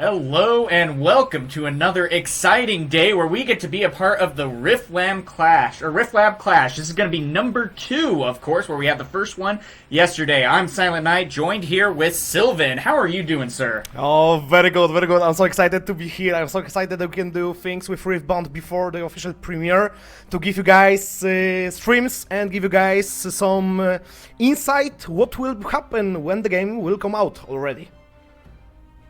Hello and welcome to another exciting day where we get to be a part of the Riftlab Clash. This is going to be number 2, of course, where we had the first one yesterday. I'm Silent Knight, joined here with Sylvan. How are you doing, sir? Oh, very good, very good. I'm so excited to be here. I'm so excited that we can do things with Riftbound before the official premiere to give you guys streams and give you guys some insight what will happen when the game will come out already.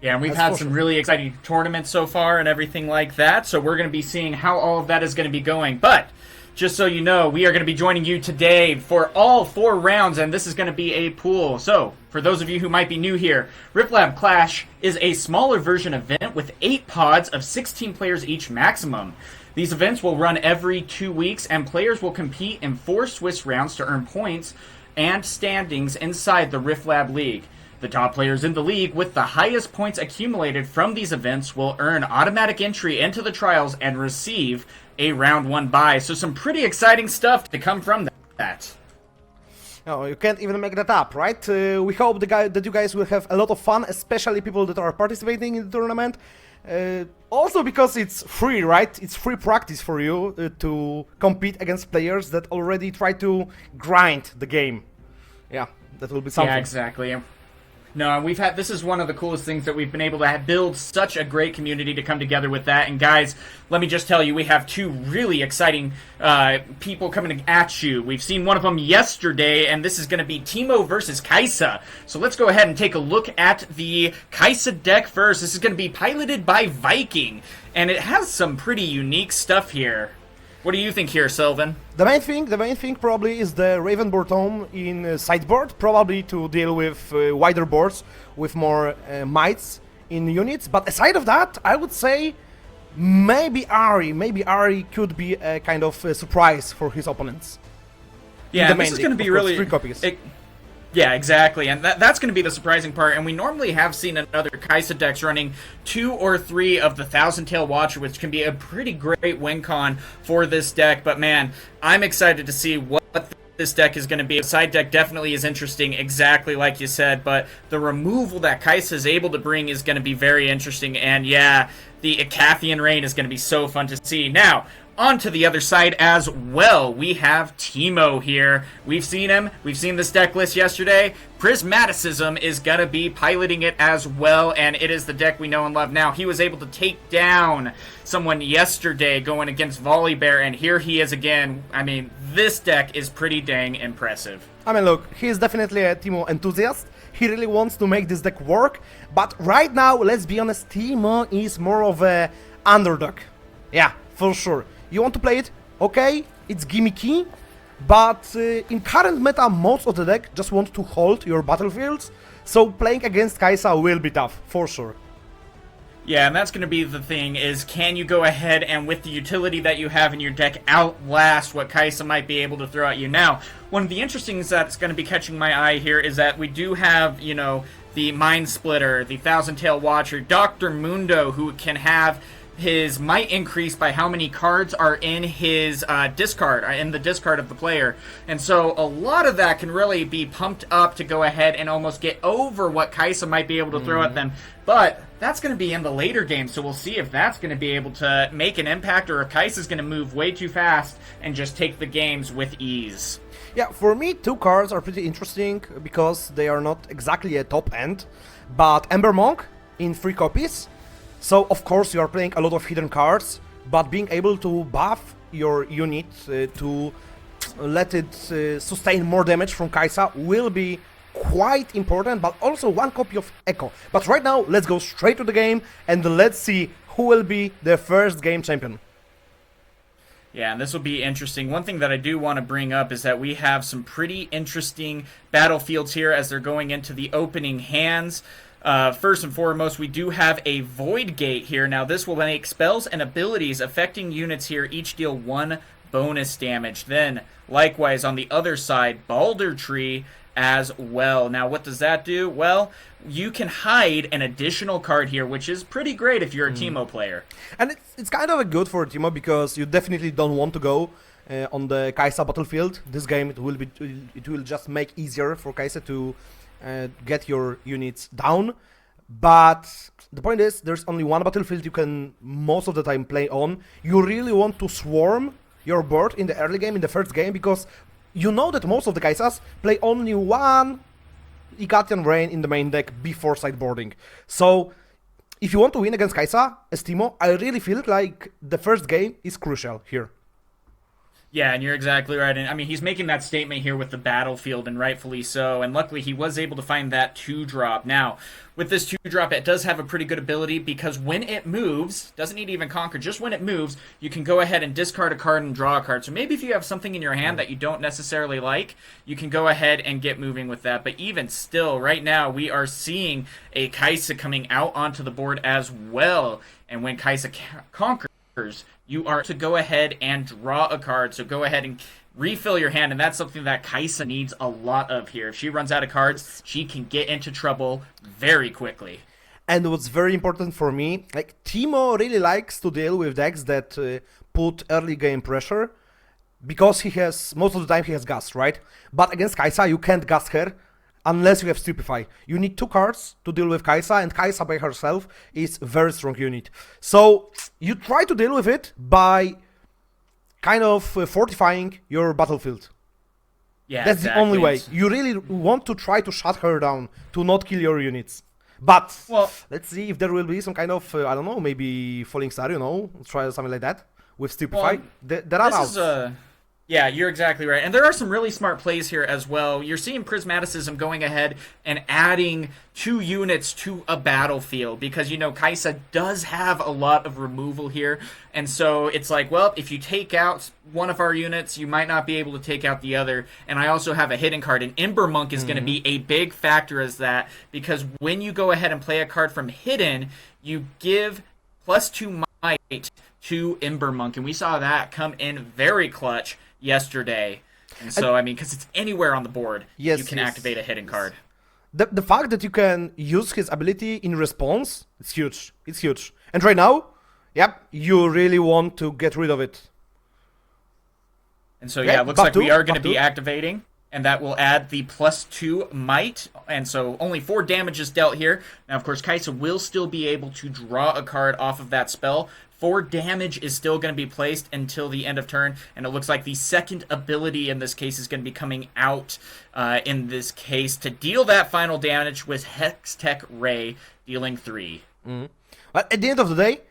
Yeah, and we've had some really exciting tournaments so far and everything like that, so we're going to be seeing how all of that is going to be going. But, just so you know, we are going to be joining you today for all 4 rounds, and this is going to be a pool. So, for those of you who might be new here, Riftlab Clash is a smaller version event with 8 pods of 16 players each maximum. These events will run every 2 weeks, and players will compete in 4 Swiss rounds to earn points and standings inside the Riftlab League. The top players in the league with the highest points accumulated from these events will earn automatic entry into the trials and receive a round 1 bye. So some pretty exciting stuff to come from that. No, you can't even make that up, right? We hope that you guys will have a lot of fun, especially people that are participating in the tournament. Also because it's free, right? It's free practice for you to compete against players that already try to grind the game. Yeah, that will be something. Yeah, exactly. No, this is one of the coolest things that we've been able to build such a great community to come together with that. And guys, let me just tell you, we have 2 really exciting people coming at you. We've seen one of them yesterday, and this is going to be TEEMO versus Kai'Sa. So let's go ahead and take a look at the Kai'Sa deck first. This is going to be piloted by Viking, and it has some pretty unique stuff here. What do you think here, Sylvan? The main thing probably is the Raven Bottom in sideboard, probably to deal with wider boards with more mites in units. But aside of that, I would say maybe Ari could be a kind of a surprise for his opponents. Yeah, this is going to be really 3 copies. Yeah, exactly, and that's going to be the surprising part, and we normally have seen in other Kai'Sa decks running 2 or 3 of the Thousand Tail Watcher, which can be a pretty great win con for this deck, but man, I'm excited to see what this deck is going to be. The side deck definitely is interesting, exactly like you said, but the removal that Kai'Sa is able to bring is going to be very interesting, and yeah, the Icathian Rain is going to be so fun to see. Now, on to the other side as well, we have TEEMO here. We've seen him. We've seen this deck list yesterday. Prismaticism is going to be piloting it as well, and it is the deck we know and love now. He was able to take down someone yesterday going against Volibear, and here he is again. I mean, this deck is pretty dang impressive. I mean, look, he is definitely a TEEMO enthusiast. He really wants to make this deck work, but right now, let's be honest, TEEMO is more of a underdog. Yeah, for sure. You want to play it? Okay, it's gimmicky, but in current meta, most of the deck just want to hold your battlefields, so playing against Kai'Sa will be tough, for sure. Yeah, and that's going to be the thing, is can you go ahead and with the utility that you have in your deck outlast what Kai'Sa might be able to throw at you. Now, one of the interesting things that's going to be catching my eye here is that we do have, you know, the Mind Splitter, the Thousand Tail Watcher, Dr. Mundo, who can have his might increase by how many cards are in his discard, in the discard of the player. And so a lot of that can really be pumped up to go ahead and almost get over what Kai'Sa might be able to throw at them. But that's going to be in the later game, so we'll see if that's going to be able to make an impact or if Kai'Sa's going to move way too fast and just take the games with ease. Yeah, for me, 2 cards are pretty interesting because they are not exactly a top end, but Ember Monk in 3 copies. So, of course, you are playing a lot of hidden cards, but being able to buff your unit to let it sustain more damage from Kai'Sa will be quite important, but also 1 copy of Echo. But right now, let's go straight to the game, and let's see who will be the first game champion. Yeah, and this will be interesting. One thing that I do want to bring up is that we have some pretty interesting battlefields here as they're going into the opening hands. First and foremost, we do have a Void Gate here. Now, this will make spells and abilities affecting units here each deal 1 bonus damage. Then, likewise, on the other side, Balder Tree as well. Now, what does that do? Well, you can hide an additional card here, which is pretty great if you're a TEEMO player. And it's kind of good for a TEEMO because you definitely don't want to go on the Kai'Sa battlefield. This game, it will just make easier for Kai'Sa to get your units down. But the point is, there's only one battlefield you can most of the time play on. You really want to swarm your board in the early game, in the first game, because you know that most of the Kaisas play only one Ikatian Rain in the main deck before sideboarding. So, if you want to win against Kaisa as TEEMO, I really feel like the first game is crucial here. Yeah, and you're exactly right. And I mean, he's making that statement here with the battlefield, and rightfully so. And luckily, he was able to find that 2-drop. Now, with this 2-drop, it does have a pretty good ability because when it moves, doesn't need to even conquer, just when it moves, you can go ahead and discard a card and draw a card. So maybe if you have something in your hand that you don't necessarily like, you can go ahead and get moving with that. But even still, right now, we are seeing a Kaisa coming out onto the board as well. And when Kaisa conquers, you are to go ahead and draw a card. So go ahead and refill your hand, and that's something that Kaisa needs a lot of here. If she runs out of cards, she can get into trouble very quickly. And what's very important for me, like TEEMO really likes to deal with decks that put early game pressure, because he has, most of the time he has Gust, right? But against Kaisa, you can't Gust her unless you have Stupefy. You need 2 cards to deal with Kaisa, and Kaisa by herself is a very strong unit. So you try to deal with it by kind of fortifying your battlefield. Yeah, that's exactly. the only way. You really want to try to shut her down, to not kill your units. But let's see if there will be some kind of, I don't know, maybe Falling Star, you know, try something like that with Stupefy. There are outs. Yeah, you're exactly right. And there are some really smart plays here as well. You're seeing Prismaticism going ahead and adding 2 units to a battlefield because, you know, Kaisa does have a lot of removal here. And so it's like, well, if you take out one of our units, you might not be able to take out the other. And I also have a hidden card. And Ember Monk is going to be a big factor as that, because when you go ahead and play a card from hidden, you give +2 might to Ember Monk. And we saw that come in very clutch yesterday. And so, I mean, because it's anywhere on the board, you can activate a hidden card. The fact that you can use his ability in response, it's huge. It's huge. And right now, yep, you really want to get rid of it. And so, yeah, it looks like we are going to be activating, and that will add the +2 might. And so only 4 damage is dealt here. Now, of course, Kaisa will still be able to draw a card off of that spell. 4 damage is still going to be placed until the end of turn, and it looks like the second ability in this case is going to be coming out in this case to deal that final damage with Hextech Ray, dealing 3. But at the end of the day,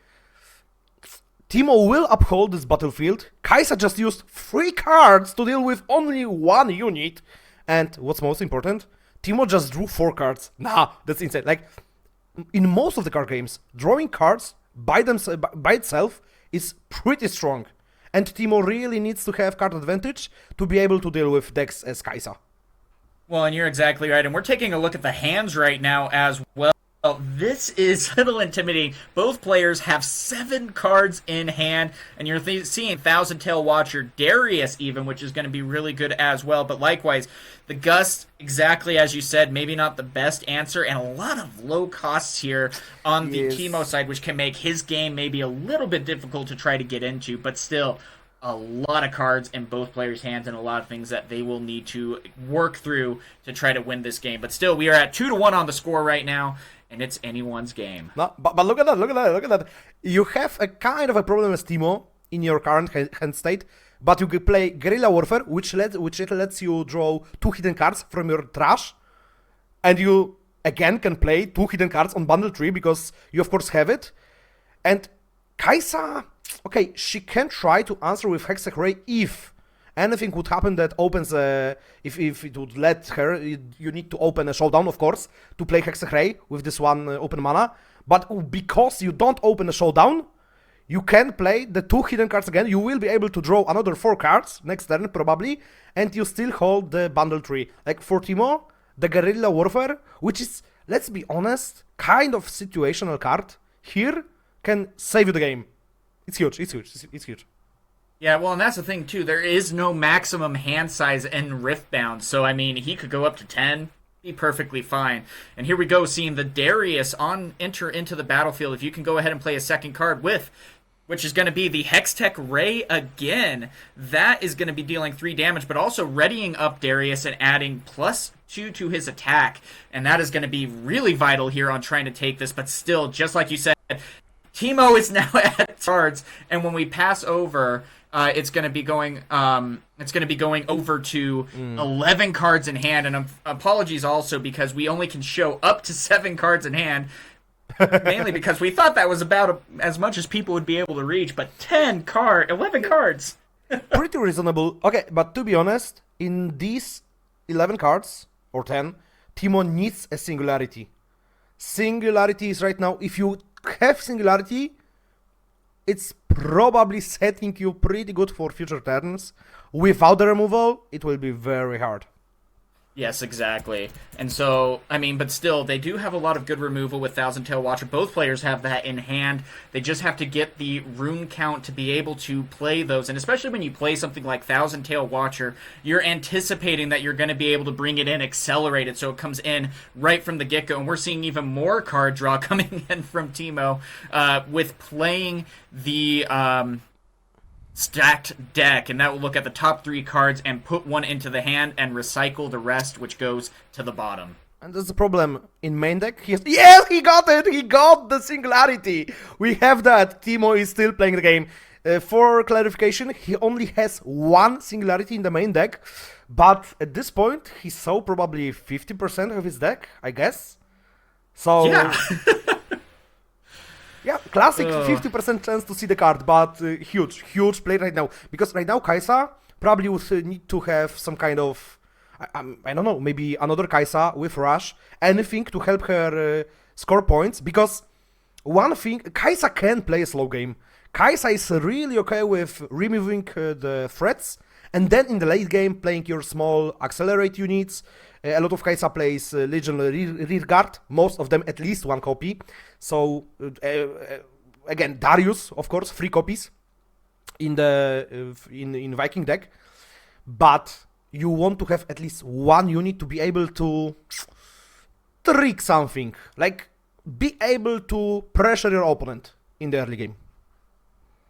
TEEMO will uphold this battlefield. Kaisa just used 3 cards to deal with only 1 unit, and what's most important, TEEMO just drew 4 cards. Nah, that's insane. Like, in most of the card games, drawing cards by itself is pretty strong, and TEEMO really needs to have card advantage to be able to deal with decks as Kaisa. Well, and you're exactly right, and we're taking a look at the hands right now as well. This is a little intimidating. Both players have 7 cards in hand, and you're seeing Thousand Tail Watcher, Darius even, which is going to be really good as well. But likewise, the Gust, exactly as you said, maybe not the best answer, and a lot of low costs here on the TEEMO side, which can make his game maybe a little bit difficult to try to get into, but still a lot of cards in both players' hands and a lot of things that they will need to work through to try to win this game. But still, we are at 2-1 on the score right now, and it's anyone's game. No, but look at that, look at that, look at that. You have a kind of a problem with TEEMO in your current hand state, but you can play Guerrilla Warfare, which lets you draw 2 hidden cards from your trash, and you again can play 2 hidden cards on bundle tree because you of course have it. And Kaisa, okay, she can try to answer with Hextech Ray if anything would happen that opens if it would let her, you need to open a showdown, of course, to play Hextech Ray with this 1 open mana. But because you don't open a showdown, you can play the 2 hidden cards again. You will be able to draw another 4 cards next turn, probably, and you still hold the bundle tree. Like for TEEMO, the Guerrilla Warfare, which is, let's be honest, kind of situational card, here can save you the game. It's huge, it's huge, it's huge. Yeah, well, and that's the thing, too. There is no maximum hand size in Riftbound, so, I mean, he could go up to 10, be perfectly fine. And here we go, seeing the Darius enter into the battlefield. If you can go ahead and play a second card with which is going to be the Hextech Ray again. That is going to be dealing 3 damage, but also readying up Darius and adding +2 to his attack. And that is going to be really vital here on trying to take this, but still, just like you said, TEEMO is now at cards, and when we pass over, it's going to be going over to 11 cards in hand. And apologies also because we only can show up to 7 cards in hand. Mainly because we thought that was about as much as people would be able to reach, but 11 cards. Pretty reasonable. Okay, but to be honest, in these 11 cards, or 10, TEEMO needs a Singularity. Singularity is right now, if you have Singularity, it's probably setting you pretty good for future turns. Without the removal, it will be very hard. Yes, exactly. And so, I mean, but still, they do have a lot of good removal with Thousand Tail Watcher. Both players have that in hand. They just have to get the rune count to be able to play those. And especially when you play something like Thousand Tail Watcher, you're anticipating that you're going to be able to bring it in accelerated, so it comes in right from the get-go. And we're seeing even more card draw coming in from TEEMO with playing the stacked deck, and that will look at the top 3 cards and put one into the hand and recycle the rest, which goes to the bottom. And there's a problem in main deck. Yes, he got it! He got the Singularity! We have that. TEEMO is still playing the game. For clarification, he only has 1 Singularity in the main deck, but at this point, he saw probably 50% of his deck, I guess. So... Yeah. Yeah, classic 50% chance to see the card, but huge play right now. Because right now Kai'Sa probably would need to have some kind of, I don't know, maybe another Kai'Sa with Rush, anything to help her score points. Because one thing, Kai'Sa can play a slow game. Kai'Sa is really okay with removing the threats, and then in the late game playing your small accelerate units. A lot of Kai'Sa plays Legion rear guard, most of them at least 1 copy. So again, Darius, of course, 3 copies in the in Viking deck, but you want to have at least 1 unit to be able to trick something, like be able to pressure your opponent in the early game.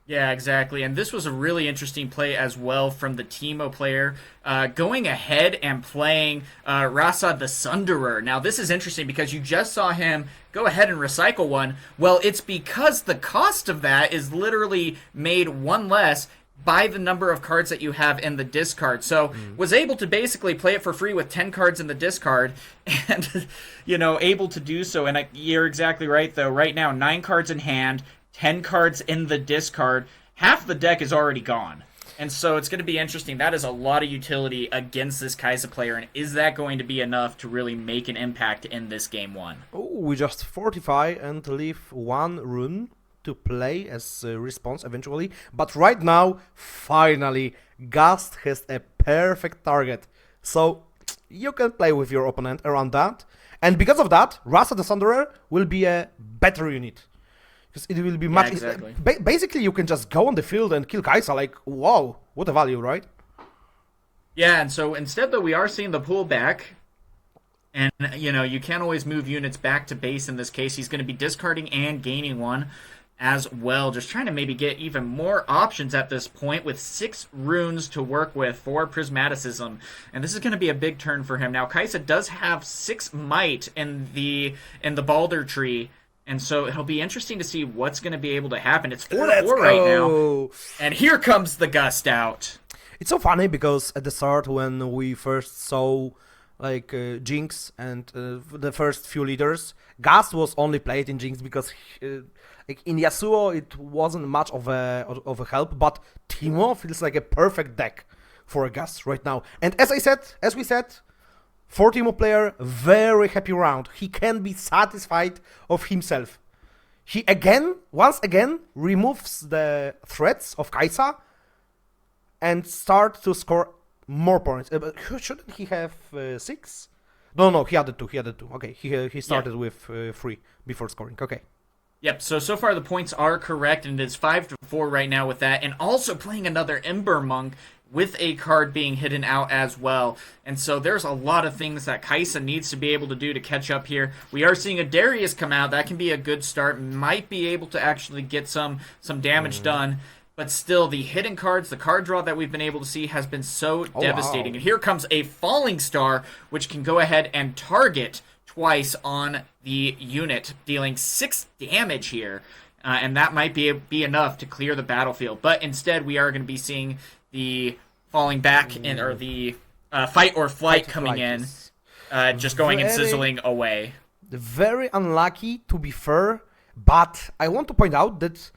Yeah, exactly. And this was a really interesting play as well from the TEEMO player, going ahead and playing Rasa the Sunderer. Now, this is interesting because you just saw him go ahead and recycle one. Well, it's because the cost of that is literally made 1 less by the number of cards that you have in the discard. So was able to basically play it for free with 10 cards in the discard and, you know, able to do so. And you're exactly right, though. Right now, 9 cards in hand, 10 cards in the discard, half the deck is already gone. And so it's going to be interesting. That is a lot of utility against this Kai'Sa player, and is that going to be enough to really make an impact in this game 1? Oh, we just fortify and leave 1 rune to play as a response eventually. But right now, finally, Gast has a perfect target. So you can play with your opponent around that. And because of that, Rasa the Sunderer will be a better unit. Because it will be much... exactly. Basically, you can just go on the field and kill Kai'Sa, like, wow, what a value, right? Yeah, and so instead, though, we are seeing the pullback. And, you know, you can't always move units back to base in this case. He's going to be discarding and gaining 1 as well. Just trying to maybe get even more options at this point with 6 runes to work with for Prismaticism. And this is going to be a big turn for him. Now, Kai'Sa does have 6 might in the Balder tree. And so it'll be interesting to see what's going to be able to happen. It's 4-4 right now. And here comes the Gust out. It's so funny because at the start when we first saw like Jinx and the first few leaders, Gust was only played in Jinx because like in Yasuo it wasn't much of a help, but TEEMO feels like a perfect deck for a Gust right now. And as we said, for TEEMO player, very happy round. He can be satisfied of himself. He once again, removes the threats of Kai'Sa and start to score more points. Shouldn't he have 6? No, he added 2. Okay, he started with 3 before scoring. Okay. Yep, so far the points are correct, and it's 5-4 right now with that. And also playing another Ember Monk, with a card being hidden out as well. And so there's a lot of things that Kai'Sa needs to be able to do to catch up here. We are seeing a Darius come out. That can be a good start. Might be able to actually get some damage done. But still, the hidden cards, the card draw that we've been able to see has been so devastating. Wow. And here comes a Falling Star, which can go ahead and target twice on the unit, dealing 6 damage here. And that might be enough to clear the battlefield. But instead, we are going to be seeing the falling back in, or the fight or flight coming in, just going and sizzling away. Very unlucky, to be fair. But I want to point out that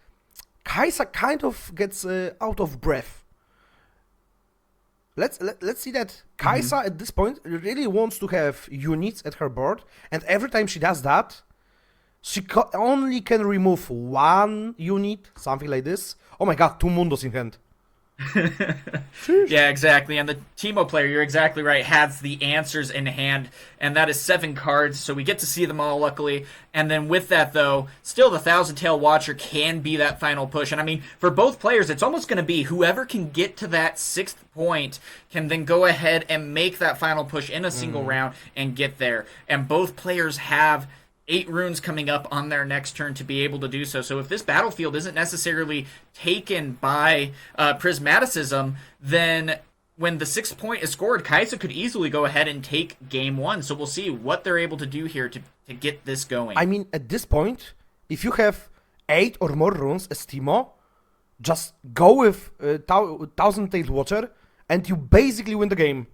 Kai'Sa kind of gets out of breath. Let's see that Kai'Sa at this point really wants to have units at her board, and every time she does that, she only can remove 1 unit, something like this. Oh my god, 2 Mundos in hand. Yeah, exactly. And the TEEMO player, you're exactly right, has the answers in hand, and that is 7 cards, so we get to see them all, luckily. And then with that, though, still the Thousand Tail Watcher can be that final push. And I mean, for both players, it's almost going to be whoever can get to that 6th point can then go ahead and make that final push in a single round and get there. And both players have 8 runes coming up on their next turn to be able to do so. So if this battlefield isn't necessarily taken by Prismaticism, then when the 6th point is scored, Kai'Sa could easily go ahead and take game 1. So we'll see what they're able to do here to get this going. I mean, at this point, if you have 8 or more runes as TEEMO, just go with Thousand Tailed Watcher, and you basically win the game.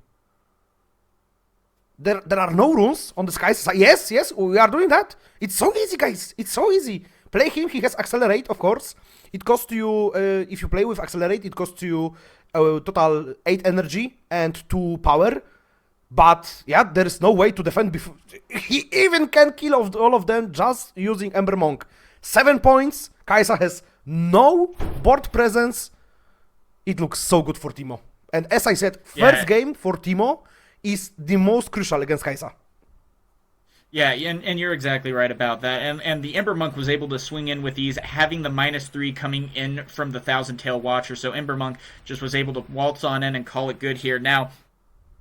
There are no runes on the skies. Yes, we are doing that. It's so easy, guys. It's so easy. Play him. He has Accelerate, of course. It costs you, if you play with Accelerate, it costs you total 8 energy and 2 power. But, yeah, there is no way to defend before. He even can kill all of them just using Ember Monk. 7 points. Kai'Sa has no board presence. It looks so good for TEEMO. And as I said, first game for TEEMO is the most crucial against Kai'Sa. Yeah, and you're exactly right about that. And the Ember Monk was able to swing in with ease, having the -3 coming in from the Thousand Tail Watcher. So Ember Monk just was able to waltz on in and call it good here. Now,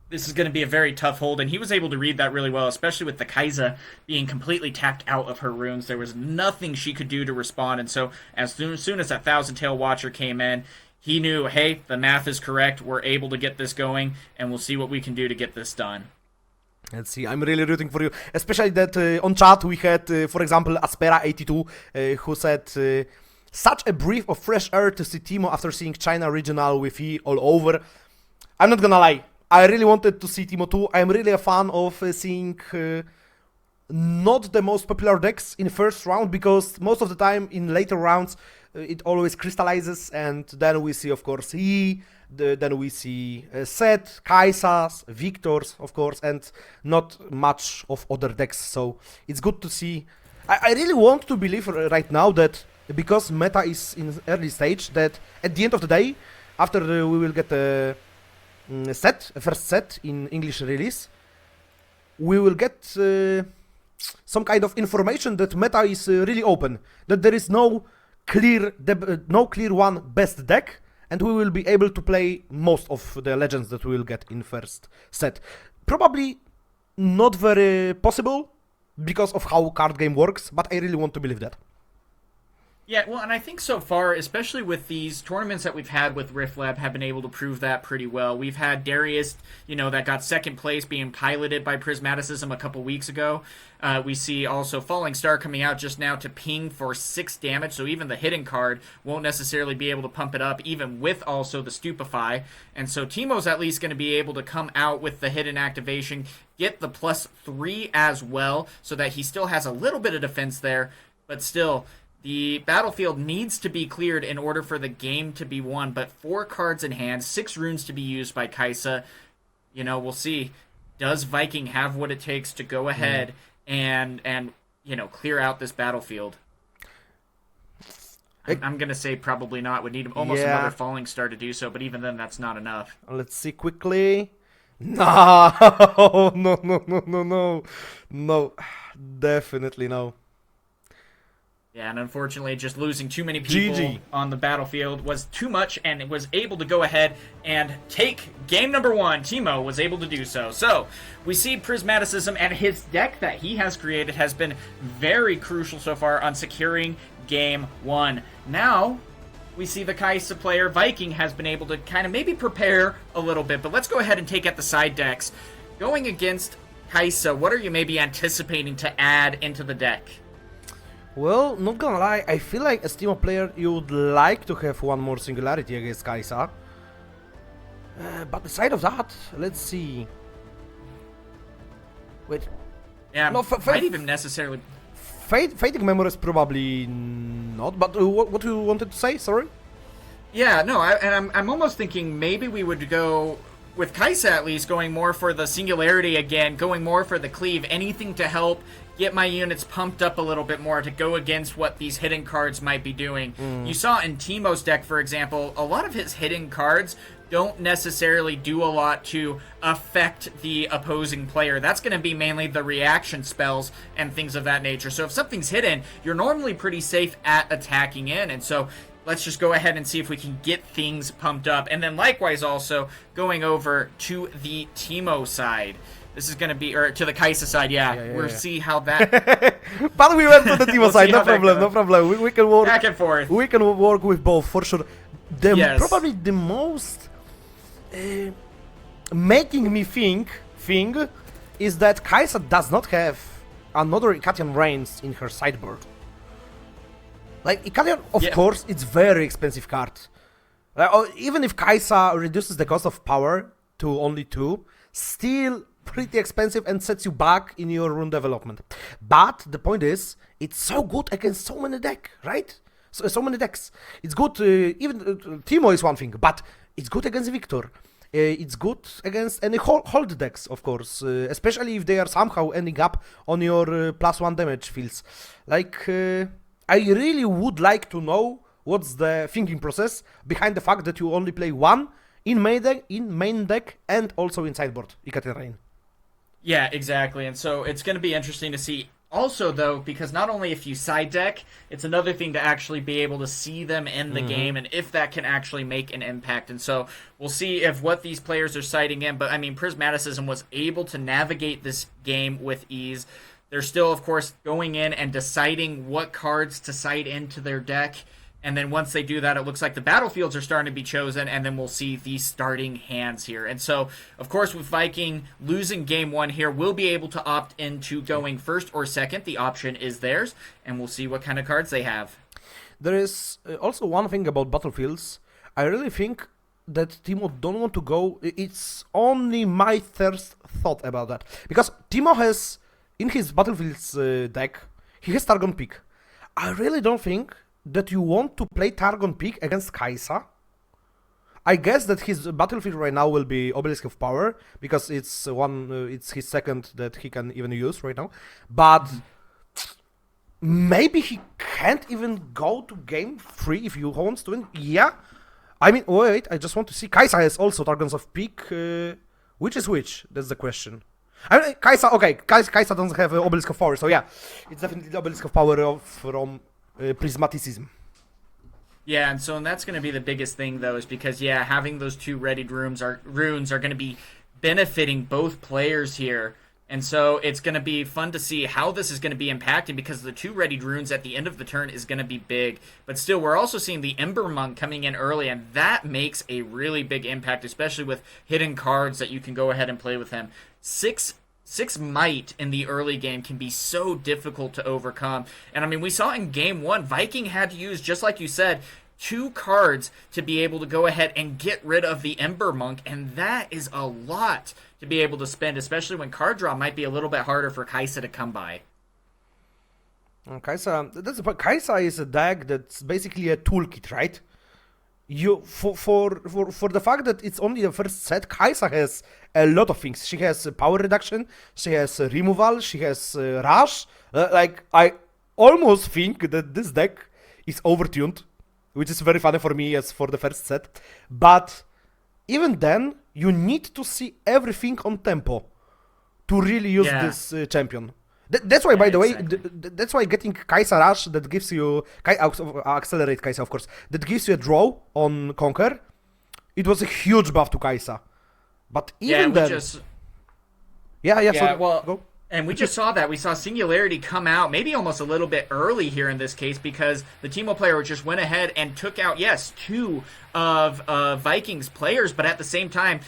this is going to be a very tough hold, and he was able to read that really well, especially with the Kai'Sa being completely tapped out of her runes. There was nothing she could do to respond, and so as soon as that Thousand Tail Watcher came in, he knew, hey, the math is correct, we're able to get this going, and we'll see what we can do to get this done. Let's see, I'm really rooting for you. Especially that on chat we had, for example, Aspera82, who said, such a breath of fresh air to see TEEMO after seeing China Regional with E all over. I'm not gonna lie, I really wanted to see TEEMO too. I'm really a fan of seeing not the most popular decks in the first round, because most of the time in later rounds, it always crystallizes, and then we see, of course, then we see Set, Kai'Sas, Victors, of course, and not much of other decks, so it's good to see. I really want to believe right now that, because meta is in early stage, that at the end of the day, after we will get a first set in English release, we will get some kind of information that meta is really open, that there is no clear one best deck, and we will be able to play most of the legends that we will get in first set. Probably not very possible because of how card game works, but I really want to believe that. Yeah, well, and I think so far, especially with these tournaments that we've had with Riftlab, have been able to prove that pretty well. We've had Darius, that got 2nd place being piloted by Prismaticism a couple weeks ago. We see also Falling Star coming out just now to ping for 6 damage, so even the hidden card won't necessarily be able to pump it up, even with also the Stupefy. And so TEEMO's at least going to be able to come out with the hidden activation, get the +3 as well, so that he still has a little bit of defense there, but still, the battlefield needs to be cleared in order for the game to be won, but 4 cards in hand, 6 runes to be used by Kai'Sa. We'll see. Does Viking have what it takes to go ahead and clear out this battlefield? I'm going to say probably not. Would need almost another Falling Star to do so, but even then, that's not enough. Let's see quickly. No, no, definitely no. Yeah, and unfortunately, just losing too many people GG. on the battlefield was too much, and it was able to go ahead and take game number 1. TEEMO was able to do so. So, we see Prismaticism, and his deck that he has created has been very crucial so far on securing game 1. Now, we see the Kai'Sa player, Viking, has been able to kind of maybe prepare a little bit, but let's go ahead and take out the side decks. Going against Kai'Sa, what are you maybe anticipating to add into the deck? Well, not gonna lie, I feel like as TEEMO player you would like to have one more singularity against Kai'Sa. But beside of that, let's see. Wait. Yeah, No, might even necessarily... Fading Memories probably not, but what you wanted to say, sorry? Yeah, no, I'm almost thinking maybe we would go, with Kai'Sa at least, going more for the singularity again, going more for the cleave, anything to help get my units pumped up a little bit more to go against what these hidden cards might be doing. You saw in TEEMO's deck, for example, a lot of his hidden cards don't necessarily do a lot to affect the opposing player. That's going to be mainly the reaction spells and things of that nature. So if something's hidden, you're normally pretty safe at attacking in, and so let's just go ahead and see if we can get things pumped up. And then likewise also going over to the TEEMO side. This is going to be, or to the Kai'Sa side, we'll see how that... But we went to the TEEMO We'll side, see no how that problem, goes. no problem. We can work Back and forth. We can work with both for sure. Yes. Probably the most making me think thing is that Kai'Sa does not have another Ikatian Reigns in her sideboard. Like Ikatian, of course, it's very expensive card. Even if Kai'Sa reduces the cost of power to only 2, still pretty expensive and sets you back in your rune development. But the point is, it's so good against so many decks, right? So many decks. It's good, even TEEMO is one thing, but it's good against Victor. It's good against any hold decks, of course, especially if they are somehow ending up on your +1 damage fields. Like, I really would like to know what's the thinking process behind the fact that you only play one in main deck and also in sideboard, Ikatian Reign. Yeah, exactly. And so it's going to be interesting to see also, though, because not only if you side deck, it's another thing to actually be able to see them in the game and if that can actually make an impact. And so we'll see if what these players are siding in. But, I mean, Prismaticism was able to navigate this game with ease. They're still, of course, going in and deciding what cards to side into their deck. And then once they do that, it looks like the battlefields are starting to be chosen, and then we'll see the starting hands here. And so, of course, with Viking losing game 1 here, we'll be able to opt into going first or second. The option is theirs, and we'll see what kind of cards they have. There is also one thing about battlefields. I really think that TEEMO don't want to go... It's only my first thought about that. Because TEEMO has, in his battlefields deck, he has Targon Peak. I really don't think that you want to play Targon Peak against Kai'Sa. I guess that his battlefield right now will be Obelisk of Power, because it's it's his second that he can even use right now. But maybe he can't even go to game 3 if he wants to win. Yeah. I mean, wait, I just want to see. Kai'Sa has also Targons of Peak. Which is which? That's the question. I mean, Kai'Sa, okay, Kai'Sa doesn't have Obelisk of Power, so yeah. It's definitely the Obelisk of Power from Prismaticism. Yeah, and so that's going to be the biggest thing, though, is because, yeah, having those 2 readied runes are going to be benefiting both players here. And so it's going to be fun to see how this is going to be impacting, because the 2 readied runes at the end of the turn is going to be big. But still, we're also seeing the Ember Monk coming in early, and that makes a really big impact, especially with hidden cards that you can go ahead and play with him. 6 might in the early game can be so difficult to overcome. And I mean, we saw in game 1, Viking had to use, just like you said, 2 cards to be able to go ahead and get rid of the Ember Monk, and that is a lot to be able to spend, especially when card draw might be a little bit harder for Kai'Sa to come by. Kai'Sa is a deck that's basically a toolkit, right? You for the fact that it's only the first set, Kai'Sa has a lot of things. She has power reduction, she has removal, she has rush. Like, I almost think that this deck is overtuned, which is very funny for me as for the first set. But even then, you need to see everything on tempo to really use this champion. That's why, Yeah, by the way, exactly. that's why getting Kaisa Rush that gives you accelerate Kaisa, of course, that gives you a draw on Conquer. It was a huge buff to Kaisa, but Yeah, even and we then, just yeah. yeah, So well, go. and we just saw that. We saw Singularity come out maybe almost a little bit early here in this case because the TEEMO player just went ahead and took out, yes, two of Vikings players, but at the same time,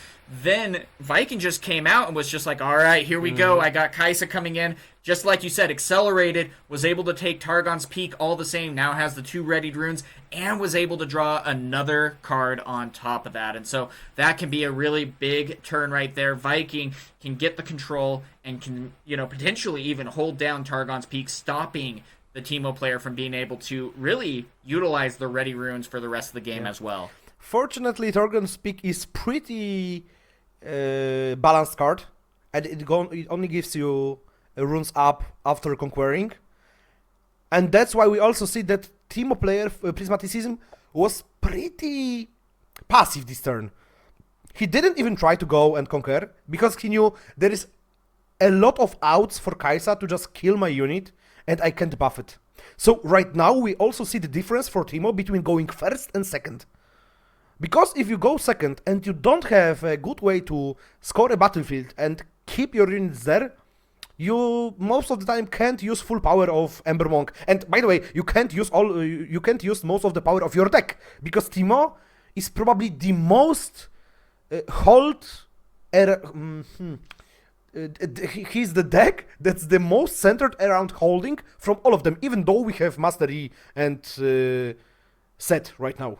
then Viking just came out and was just like, all right, here we go. I got Kaisa coming in. Just like you said, accelerated, was able to take Targon's Peak all the same, now has the two readied runes, and was able to draw another card on top of that. And so that can be a really big turn right there. Viking can get the control and can, potentially even hold down Targon's Peak, stopping the TEEMO player from being able to really utilize the ready runes for the rest of the game as well. Fortunately, Targon's Peak is pretty balanced card, and it only gives you runes up after conquering, and that's why we also see that TEEMO player Prismaticism was pretty passive this turn. He didn't even try to go and conquer because he knew there is a lot of outs for Kaisa to just kill my unit and I can't buff it. So right now we also see the difference for TEEMO between going first and second. Because if you go second and you don't have a good way to score a battlefield and keep your units there, you most of the time can't use full power of Ember Monk. And by the way, you can't use most of the power of your deck because TEEMO is probably the most he's the deck that's the most centered around holding from all of them, even though we have Mastery and Set right now.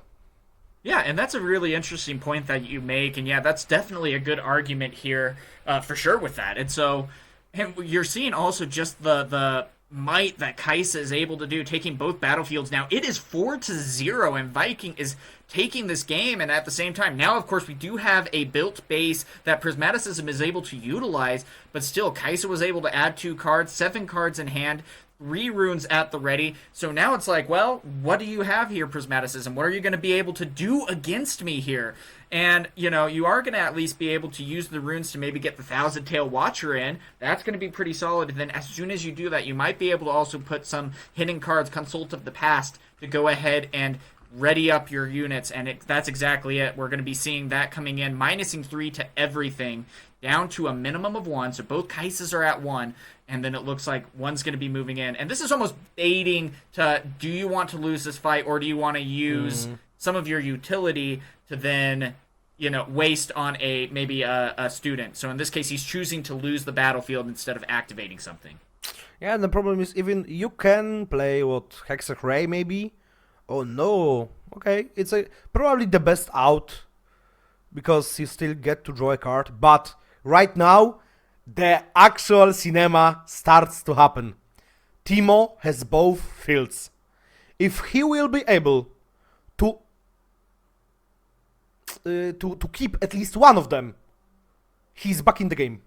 Yeah, and that's a really interesting point that you make, and yeah, that's definitely a good argument here, for sure with that. And so, and you're seeing also just the might that Kaisa is able to do, taking both battlefields now. It is 4-0, and Viking is taking this game, and at the same time, now of course we do have a built base that Prismaticism is able to utilize, but still, Kaisa was able to add 2 cards, 7 cards in hand, 3 runes at the ready. So now it's like, well, what do you have here, Prismaticism? What are you going to be able to do against me here? And, you are going to at least be able to use the runes to maybe get the Thousand Tail Watcher in. That's going to be pretty solid. And then as soon as you do that, you might be able to also put some hidden cards, Consult of the Past, to go ahead and ready up your units. And that's exactly it. We're going to be seeing that coming in, minusing 3 to everything, down to a minimum of 1. So both Kaisas are at 1. And then it looks like one's going to be moving in. And this is almost baiting to, do you want to lose this fight, or do you want to use some of your utility to then, waste on maybe a student. So in this case, he's choosing to lose the battlefield instead of activating something. Yeah, and the problem is even you can play Hextech Ray maybe. Oh no. Okay, it's probably the best out because you still get to draw a card. But right now, the actual cinema starts to happen. TEEMO has both fields. If he will be able to keep at least one of them, he's back in the game.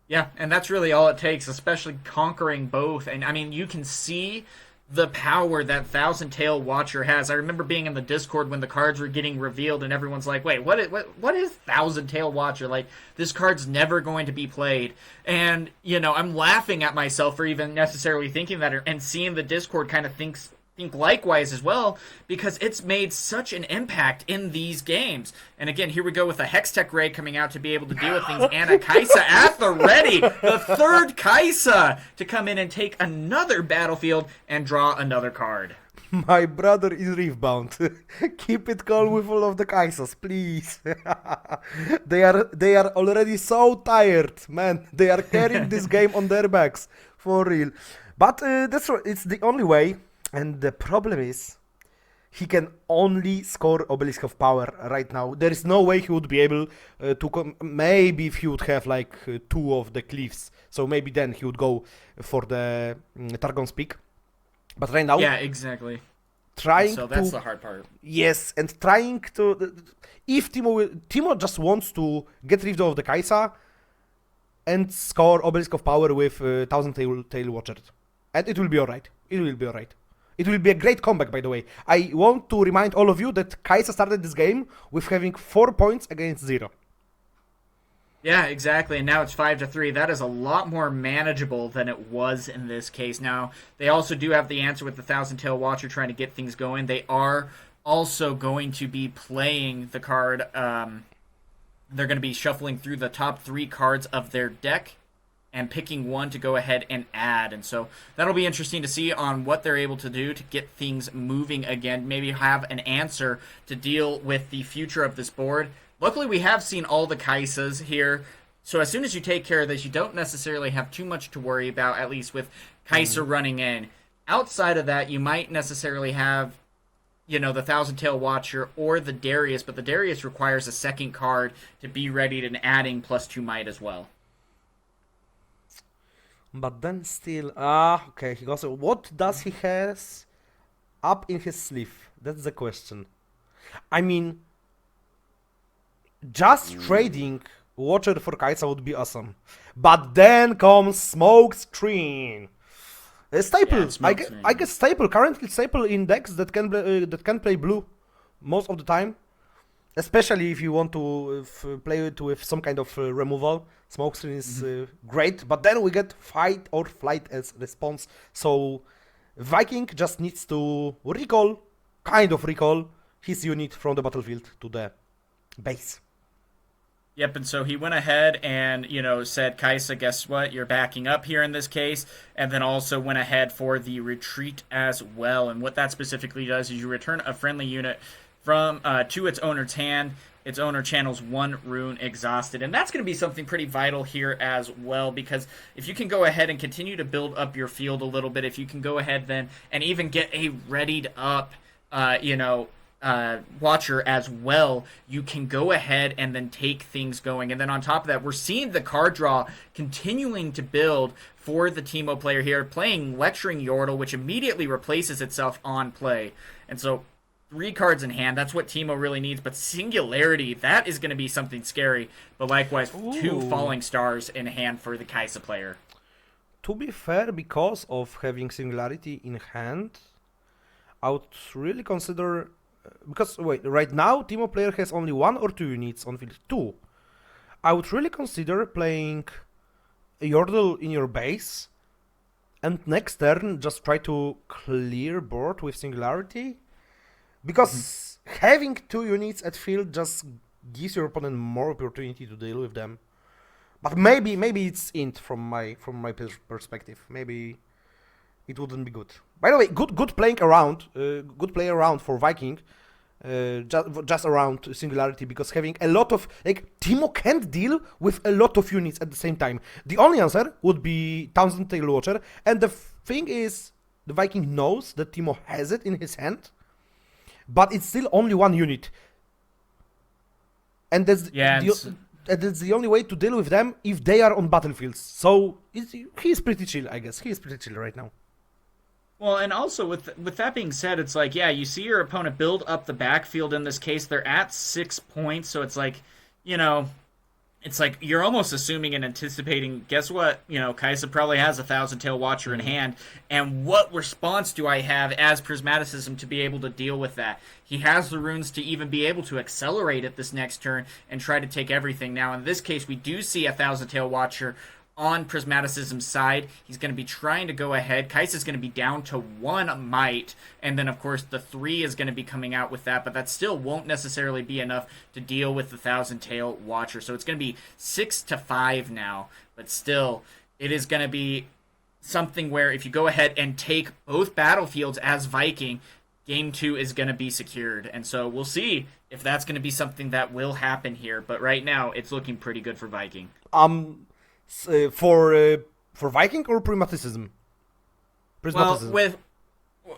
Yeah, and that's really all it takes, especially conquering both. And I mean, you can see the power that Thousand Tail Watcher has. I remember being in the Discord when the cards were getting revealed, and everyone's like, "Wait, what is Thousand Tail Watcher? Like, this card's never going to be played." And I'm laughing at myself for even necessarily thinking that, and seeing the Discord kind of think likewise as well, because it's made such an impact in these games. And again, here we go with a Hextech Ray coming out to be able to deal with things, and a Kaisa at the ready, the third Kaisa to come in and take another battlefield and draw another card. My brother is Riftbound. Keep it calm with all of the Kaisas, please. They are already so tired, man. They are carrying this game on their backs, for real. But that's it's the only way. And the problem is, he can only score Obelisk of Power right now. There is no way he would be able to maybe if he would have like 2 of the cliffs. So maybe then he would go for the Targon's Peak. But right now... Yeah, exactly. That's the hard part. Yes, and trying to... If TEEMO just wants to get rid of the Kaisa and score Obelisk of Power with Thousand Tail Watcher. And it will be alright. It will be alright. It will be a great comeback, by the way. I want to remind all of you that Kaisa started this game with having 4 points against 0. Yeah, exactly. And now it's 5-3. That is a lot more manageable than it was in this case. Now, they also do have the answer with the Thousand Tail Watcher trying to get things going. They are also going to be playing the card. They're going to be shuffling through the top 3 cards of their deck and picking one to go ahead and add. And so that'll be interesting to see on what they're able to do to get things moving again. Maybe have an answer to deal with the future of this board. Luckily, we have seen all the Kaisas here. So as soon as you take care of this, you don't necessarily have too much to worry about, at least with Kaisa running in. Outside of that, you might necessarily have, the Thousand Tail Watcher or the Darius, but the Darius requires a second card to be ready and adding +2 might as well. But then still, okay, he goes, what does he has up in his sleeve? That's the question. I mean, just trading Watcher for Kaisa would be awesome. But then comes Smoke Screen. Staple, I guess Staple, currently Staple in decks that can play blue most of the time. Especially if you want to play it with some kind of removal. Smokescreen is great, but then we get fight or flight as response. So Viking just needs to recall his unit from the battlefield to the base. Yep, and so he went ahead and, said, Kaisa, guess what? You're backing up here in this case. And then also went ahead for the retreat as well. And what that specifically does is you return a friendly unit from to its owner's hand. Its owner channels 1 rune exhausted. And that's going to be something pretty vital here as well, because if you can go ahead and continue to build up your field a little bit, if you can go ahead then and even get a readied up, Watcher as well, you can go ahead and then take things going. And then on top of that, we're seeing the card draw continuing to build for the TEEMO player here, playing Lecturing Yordle, which immediately replaces itself on play. And so 3 cards in hand, that's what TEEMO really needs. But Singularity, that is going to be something scary. But likewise, 2 Falling Stars in hand for the Kaisa player. To be fair, because of having Singularity in hand, I would really consider... Because, wait, right now, TEEMO player has only 1 or 2 units on field. 2. I would really consider playing Yordle in your base, and next turn just try to clear board with Singularity. Because having 2 units at field just gives your opponent more opportunity to deal with them. But maybe it's int from my perspective. Maybe it wouldn't be good. By the way, good playing around, good play around for Viking, just around Singularity, because having a lot of TEEMO can't deal with a lot of units at the same time. The only answer would be Thousand Tail Watcher, and the thing is, the Viking knows that TEEMO has it in his hand, but it's still only 1 unit, and that's that's the only way to deal with them if they are on battlefields. So he's pretty chill, I guess. He's pretty chill right now. Well, and also with that being said, it's like, yeah, you see your opponent build up the backfield in this case. They're at 6 points, so it's like, it's like you're almost assuming and anticipating, guess what? Kaisa probably has a Thousand Tail Watcher in hand, and what response do I have as Prismaticism to be able to deal with that? He has the runes to even be able to accelerate it this next turn and try to take everything. Now, in this case, we do see a Thousand Tail Watcher on Prismaticism's side. He's going to be trying to go ahead. Kaisa's going to be down to 1 might, and then of course the 3 is going to be coming out with that, but that still won't necessarily be enough to deal with the Thousand Tail Watcher. So it's going to be 6-5 now, but still, it is going to be something where if you go ahead and take both battlefields as Viking, Game 2 is going to be secured. And so we'll see if that's going to be something that will happen here, but right now it's looking pretty good for Viking. For Viking or Prismaticism? Well,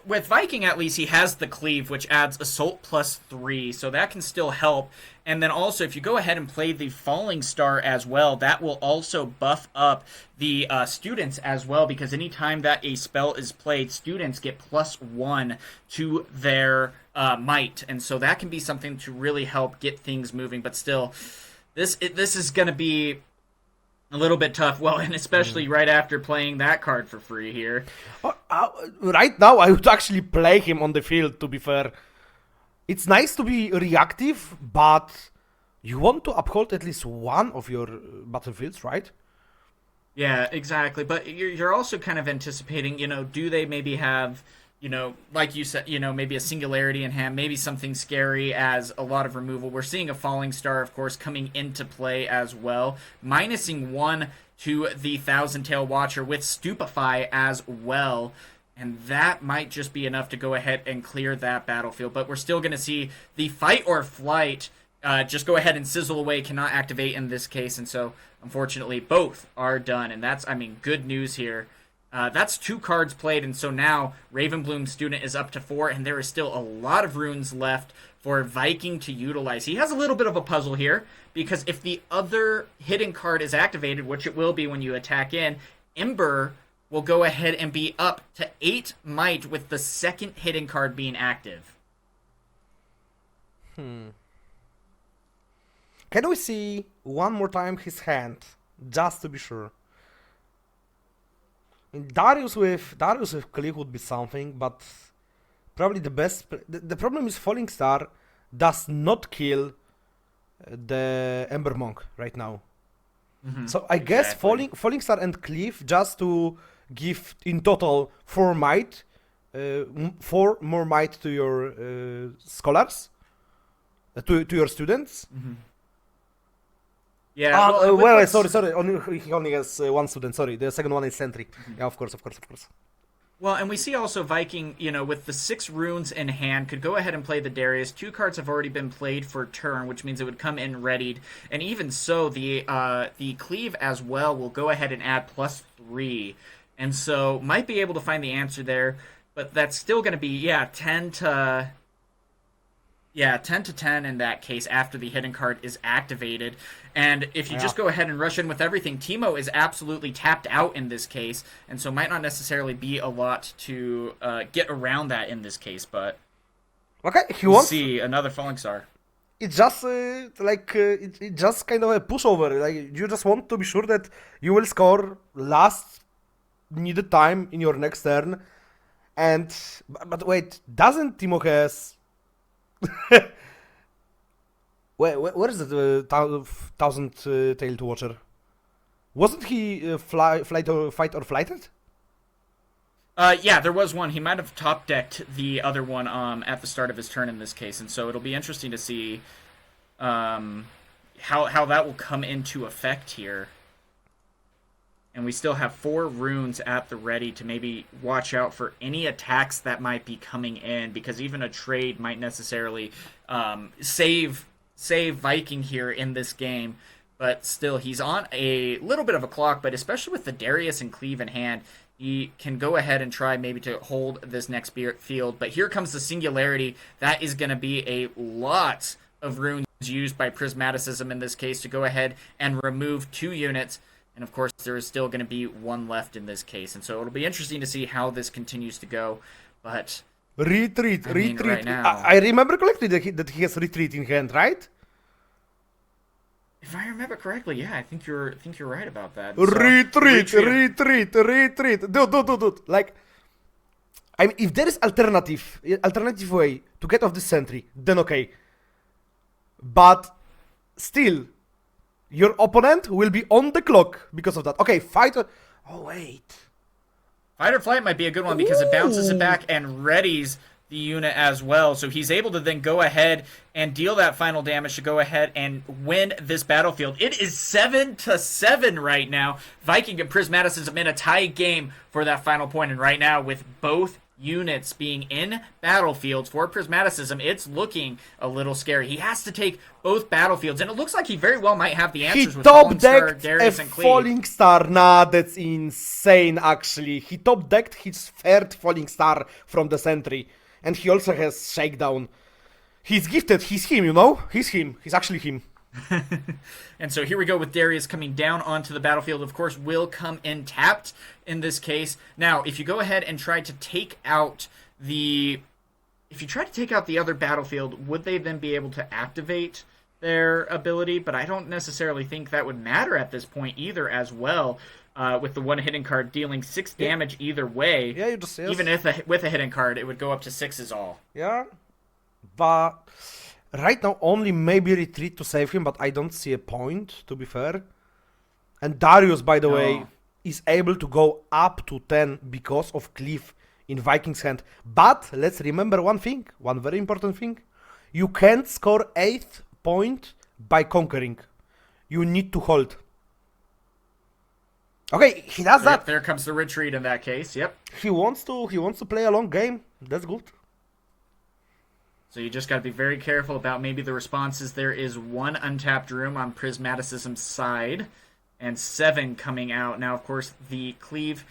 with Viking, at least, he has the Cleave, which adds Assault +3, so that can still help. And then also, if you go ahead and play the Falling Star as well, that will also buff up the students as well, because anytime that a spell is played, students get +1 to their might. And so that can be something to really help get things moving. But still, this is going to be a little bit tough, well, and especially right after playing that card for free here. Right now, I would actually play him on the field, to be fair. It's nice to be reactive, but You want to uphold at least one of your battlefields, right? Yeah, exactly. But you're also kind of anticipating, do they maybe have, like you said, maybe a singularity in hand, maybe something scary as a lot of removal. We're seeing a falling star, of course, coming into play as well, minusing 1 to the Thousand Tail Watcher with Stupefy as well. And that might just be enough to go ahead and clear that battlefield. But we're still going to see the Fight or Flight just go ahead and sizzle away, cannot activate in this case. And so, unfortunately, both are done. And that's, good news here. That's 2 cards played. And so now Ravenbloom Student is up to 4. And there is still a lot of runes left for Viking to utilize. He has a little bit of a puzzle here, because if the other hidden card is activated, which it will be when you attack in, Ember will go ahead and be up to 8 might with the second hidden card being active. Can we see one more time his hand, just to be sure? Darius with Cliff would be something, but probably the best. The problem is Falling Star does not kill the Ember Monk right now. So I guess Falling Star and Cliff, just to give in total 4 might, 4 more might to your scholars, to your students. Yeah. Sorry. He only has 1 student. Sorry, the second one is Sentry. Yeah, of course. Well, and we see also Viking, with the 6 runes in hand, could go ahead and play the Darius. 2 cards have already been played for turn, which means it would come in readied. And even so, the Cleave as well will go ahead and add +3. And so might be able to find the answer there, but that's still going to be 10 to 10 in that case after the hidden card is activated. And if you just go ahead and rush in with everything, TEEMO is absolutely tapped out in this case, and so might not necessarily be a lot to get around that in this case, but okay, we'll see another Falling Star. It's just it's just kind of a pushover. Like, you just want to be sure that you will score last needed time in your next turn. And but wait, doesn't TEEMO has where is the thousand tailed watcher? Wasn't he fight or flighted? Yeah, there was one. He might have top decked the other one at the start of his turn in this case, and so it'll be interesting to see how that will come into effect here. And we still have 4 runes at the ready to maybe watch out for any attacks that might be coming in, because even a trade might necessarily save Viking here in this game. But still, he's on a little bit of a clock, but especially with the Darius and Cleave in hand, he can go ahead and try maybe to hold this next field. But here comes the Singularity. That is going to be a lot of runes used by Prismaticism in this case to go ahead and remove 2 units. And of course, there is still going to be 1 left in this case. And so it'll be interesting to see how this continues to go. But retreat. Right now, I remember correctly that he has retreat in hand, right? If I remember correctly, yeah, I think you're right about that. So, retreat. Dude. Like, I mean, if there is alternative way to get off this sentry, then okay. But still, your opponent will be on the clock because of that. Okay, fighter. Oh wait. Fight or flight might be a good one because it bounces it back and readies the unit as well. So he's able to then go ahead and deal that final damage to go ahead and win this battlefield. It is 7-7 right now. Viking and Prismaticism in a tie game for that final point. And right now, with both units being in battlefields for Prismaticism, it's looking a little scary. He has to take both battlefields, and it looks like he very well might have the answers with Falling Star, Darius, and Cleave. Falling Star, nah, that's insane actually. He top decked his 3rd Falling Star from the sentry, and he also has Shakedown. He's gifted, he's him, you know? He's actually him. And so here we go with Darius coming down onto the battlefield. Of course, will come in tapped in this case. Now, if you go ahead and try to take out the other battlefield, would they then be able to activate their ability? But I don't necessarily think that would matter at this point either as well. With the 1 hidden card dealing 6 damage either way. Yeah, you just even if with a hidden card, it would go up to 6 is all. Yeah, but Right now, only maybe retreat to save him, but I don't see a point, to be fair. And Darius, by the way, is able to go up to 10 because of Cliff in Viking's hand. But let's remember one thing, one very important thing. You can't score 8th point by conquering. You need to hold. Okay, he does that. There comes the retreat in that case. Yep. He wants to play a long game. That's good. So you just got to be very careful about maybe the responses. There is 1 untapped room on Prismaticism's side, and 7 coming out. Now, of course, the cleave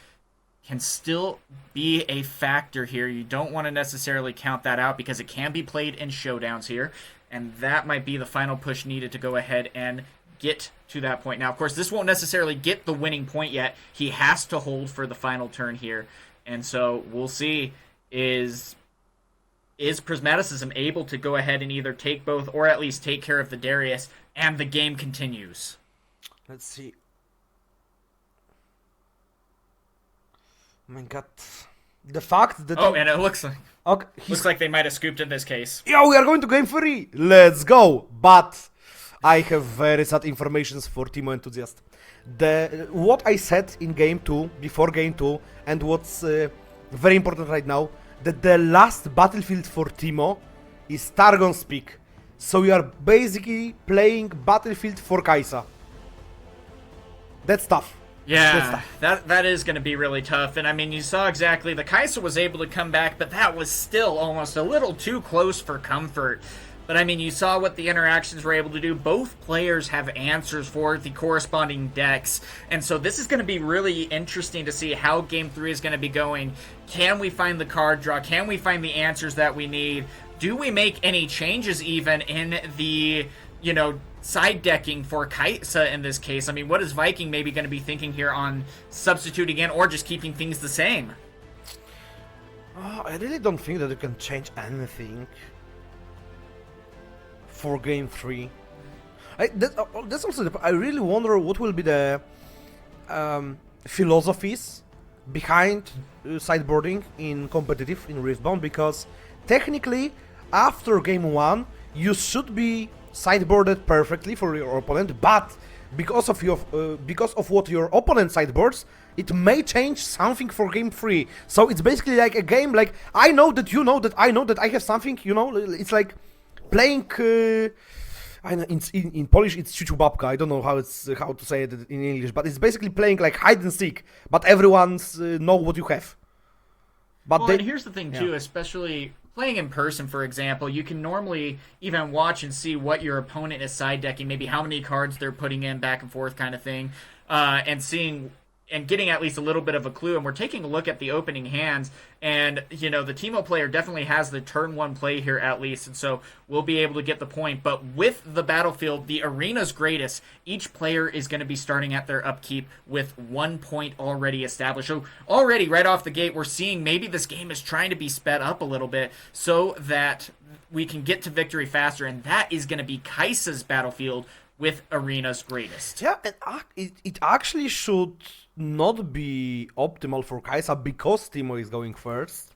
can still be a factor here. You don't want to necessarily count that out because it can be played in showdowns here, and that might be the final push needed to go ahead and get to that point. Now, of course, this won't necessarily get the winning point yet. He has to hold for the final turn here, and so we'll see is Prismaticism able to go ahead and either take both or at least take care of the Darius, and the game continues. Let's see. Oh my god. The fact that... Oh, and it looks like... Okay, looks like they might have scooped in this case. Yeah, we are going to game 3. Let's go. But I have very sad informations for TEEMO enthusiasts. What I said in game 2, before game 2, and what's very important right now, that the last battlefield for TEEMO is Targon's Peak. So we are basically playing battlefield for Kai'Sa. That's tough. Yeah, that is going to be really tough. And I mean, you saw exactly, the Kai'Sa was able to come back, but that was still almost a little too close for comfort. But I mean, you saw what the interactions were able to do. Both players have answers for the corresponding decks. And so this is going to be really interesting to see how Game 3 is going to be going. Can we find the card draw? Can we find the answers that we need? Do we make any changes even in the, side decking for Kai'Sa in this case? I mean, what is Viking maybe going to be thinking here on substituting in or just keeping things the same? I really don't think that you can change anything for game 3. That's also I really wonder what will be the philosophies behind sideboarding in competitive in Riftbound, because technically after game 1 you should be sideboarded perfectly for your opponent, but because of what your opponent sideboards, it may change something for game 3. So it's basically like a game, like I know that you know that I know that I have something, it's like playing I know in Polish it's ciuciu babka. I don't know how to say it in English, but it's basically playing like hide and seek, but everyone's know what you have. But and here's the thing too, especially playing in person, for example, you can normally even watch and see what your opponent is side decking, maybe how many cards they're putting in back and forth kind of thing, and seeing and getting at least a little bit of a clue. And we're taking a look at the opening hands, and the TEEMO player definitely has the turn 1 play here at least, and so we'll be able to get the point. But with the battlefield, the arena's greatest, each player is going to be starting at their upkeep with 1 point already established. So already right off the gate, we're seeing maybe this game is trying to be sped up a little bit so that we can get to victory faster, and that is going to be Kai'Sa's battlefield with arena's greatest. Yeah, and it actually should not be optimal for Kai'Sa because TEEMO is going first.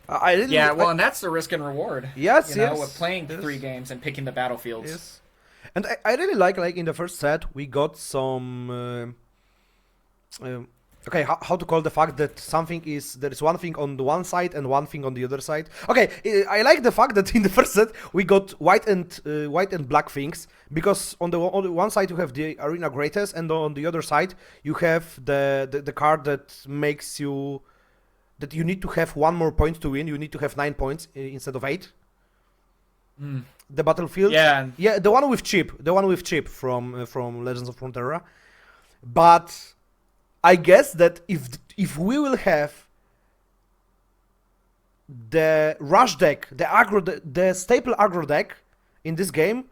And that's the risk and reward. Yes, with playing 3 games and picking the battlefields. Yes. And I really like in the first set we got some okay, how to call the fact that there is one thing on the one side and one thing on the other side. Okay, I like the fact that in the first set we got white and black things, because on the one side you have the arena greatest, and on the other side you have the card that makes you that you need to have 1 more point to win. You need to have 9 points instead of 8. The battlefield, yeah, the one with chip from Legends of Frontera, but I guess that if we will have the rush deck, the staple aggro deck in this game,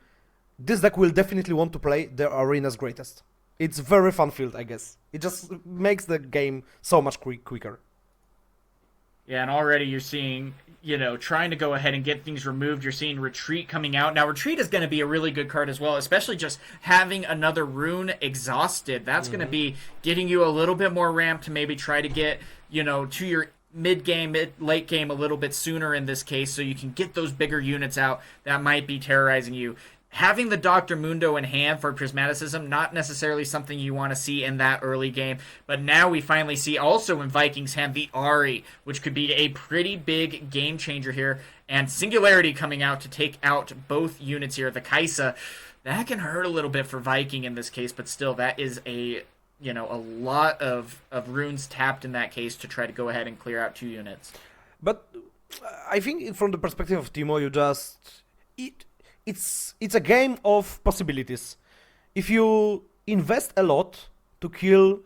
this deck will definitely want to play the arena's greatest. It's very fun field, I guess. It just makes the game so much quicker. Yeah, and already you're seeing, trying to go ahead and get things removed. You're seeing Retreat coming out. Now, Retreat is going to be a really good card as well, especially just having another rune exhausted. That's going to be getting you a little bit more ramp to maybe try to get, to your late game a little bit sooner in this case, so you can get those bigger units out that might be terrorizing you. Having the Dr. Mundo in hand for Prismaticism, not necessarily something you want to see in that early game, but now we finally see also in Viking's hand the Ari, which could be a pretty big game changer here, and Singularity coming out to take out both units here. The Kaisa, that can hurt a little bit for Viking in this case, but still, that is a lot of runes tapped in that case to try to go ahead and clear out 2 units. But I think from the perspective of TEEMO, it's a game of possibilities. If you invest a lot to kill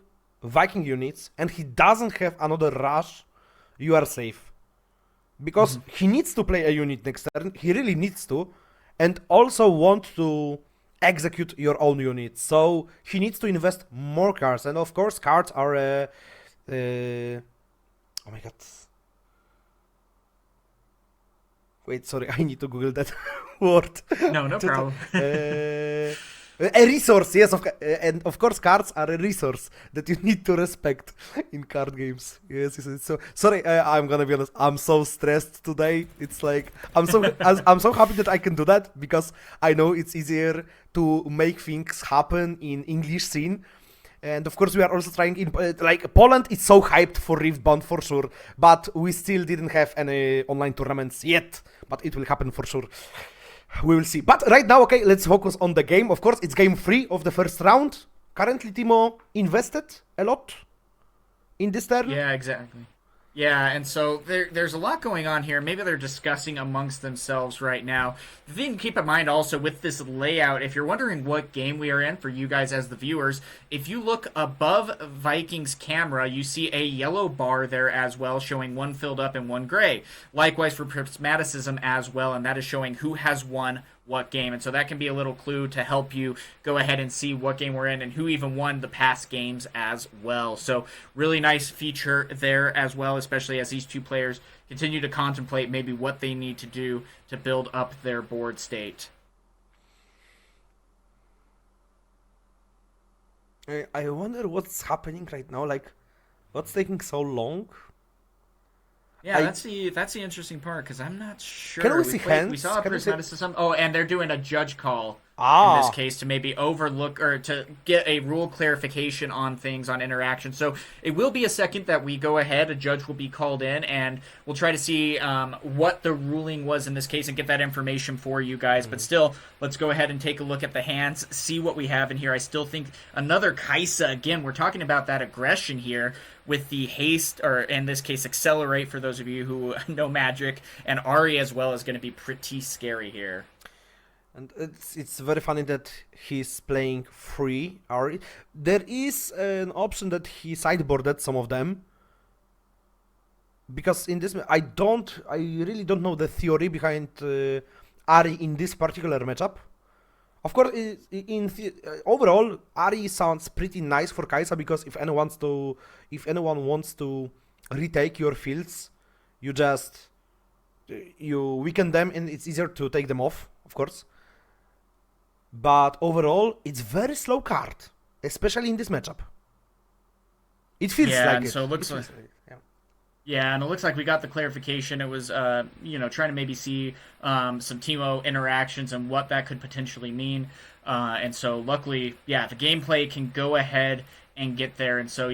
Viking units and he doesn't have another rush, you are safe. Because he needs to play a unit next turn, he really needs to, and also want to execute your own units. So he needs to invest more cards, and of course cards are oh my god. Wait, sorry, I need to Google that word. No problem. A resource, yes, and of course cards are a resource that you need to respect in card games. Yes. So sorry, I'm gonna be honest. I'm so stressed today. It's like I'm so happy that I can do that because I know it's easier to make things happen in English scene. And of course, we are also trying in like Poland is so hyped for Riftbound for sure, but we still didn't have any online tournaments yet. But it will happen for sure. We will see. But right now, okay, let's focus on the game. Of course, it's game 3 of the first round. Currently, TEEMO invested a lot in this turn. Yeah, exactly. Yeah, and so there's a lot going on here. Maybe they're discussing amongst themselves right now. The thing to keep in mind also with this layout, if you're wondering what game we are in for you guys as the viewers, if you look above Viking's camera, you see a yellow bar there as well, showing 1 filled up and 1 gray. Likewise for Prismaticism as well, and that is showing who has won what game. And so that can be a little clue to help you go ahead and see what game we're in and who even won the past games as well. So really nice feature there as well, especially as these 2 players continue to contemplate maybe what they need to do to build up their board state. I wonder what's happening right now. Like, what's taking so long? Yeah, that's the interesting part, because I'm not sure. Can we see hands? We saw a Prismaticism. Oh, and they're doing a judge call in this case to maybe overlook or to get a rule clarification on things, on interaction. So it will be a second that we go ahead. A judge will be called in, and we'll try to see what the ruling was in this case and get that information for you guys. But still, let's go ahead and take a look at the hands, see what we have in here. I still think another Kaisa. Again, we're talking about that aggression here with the haste, or in this case, accelerate for those of you who know Magic, and Ari as well is going to be pretty scary here. And it's very funny that he's playing free Ari. There is an option that he sideboarded some of them. Because in this, I really don't know the theory behind Ari in this particular matchup. Of course, overall, Ari sounds pretty nice for Kaisa, because if anyone wants to retake your fields, you weaken them and it's easier to take them off, of course. But overall, it's very slow card, especially in this matchup. It feels like it. So it looks like. Yeah, and it looks like we got the clarification. It was, trying to maybe see some TEEMO interactions and what that could potentially mean. And so luckily, the gameplay can go ahead and get there. And so,